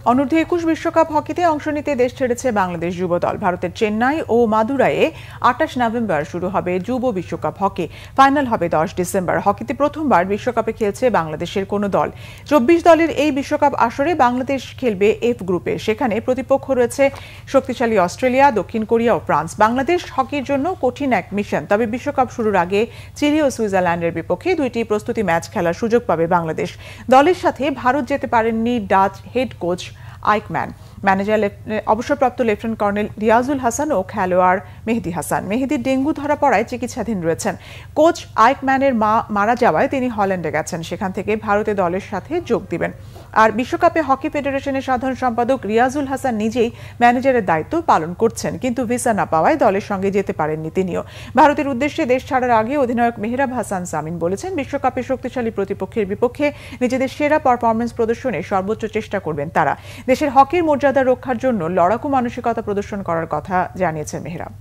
অনূর্ধ্ব ২১ বিশ্বকাপ হকিতে অংশ নিতে দেশ ছেড়েছে বাংলাদেশ যুব দল। ভারতের চেন্নাই ও মাদুরাইয়ে ২৮ নভেম্বর শুরু হবে যুব বিশ্বকাপ হকি। ফাইনাল হবে ১০ ডিসেম্বর। হকিতে প্রথমবার বিশ্বকাপে খেলছে বাংলাদেশের কোনো দল। ২৪ দলের এই বিশ্বকাপ আসরে বাংলাদেশ খেলবে এফ গ্রুপে। সেখানে প্রতিপক্ষ রয়েছে শক্তিশালী অস্ট্রেলিয়া, দক্ষিণ কোরিয়া ও ফ্রান্স। বাংলাদেশ হকির জন্য কঠিন এক মিশন। তবে বিশ্বকাপ শুরুর আগে চিলি ও সুইজারল্যান্ডের বিপক্ষে দুইটি প্রস্তুতি ম্যাচ খেলার সুযোগ পাবে বাংলাদেশ। দলের সাথে ভারত যেতে পারেননি Dutch head coach Eijkman. Manager অবসরপ্রাপ্ত লেফটেন্যান্ট কর্নেল রিয়াজুল হাসান ও খেলোয়াড় মেহেদী হাসান। মেহেদীর ডেঙ্গু ধরা পড়ায় চিকিৎসাধীন রয়েছেন। কোচ আইকম্যানের মা মারা যাওয়ায় তিনি হল্যান্ডে গেছেন। সেখান থেকে ভারতে দলের সাথে যোগ দিবেন। আর বিশ্বকাপে হকি ফেডারেশনের সাধারণ সম্পাদক রিয়াজুল হাসান নিজেই ম্যানেজারের দায়িত্ব পালন করছেন, কিন্তু ভিসা না পাওয়ায় দলের সঙ্গে যেতে পারেননি তিনিও। ভারতের উদ্দেশ্যে দেশ ছাড়ার আগে অধিনায়ক মেহরাব হাসান সামিন বলেছেন, বিশ্বকাপে শক্তিশালী প্রতিপক্ষের বিপক্ষে নিজেদের সেরা পারফরমেন্স প্রদর্শনে সর্বোচ্চ চেষ্টা করবেন তারা। দেশের হকির মর্যাদা রক্ষার জন্য লড়াকু মানসিকতা প্রদর্শন করার কথা জানিয়েছেন মেহরাব।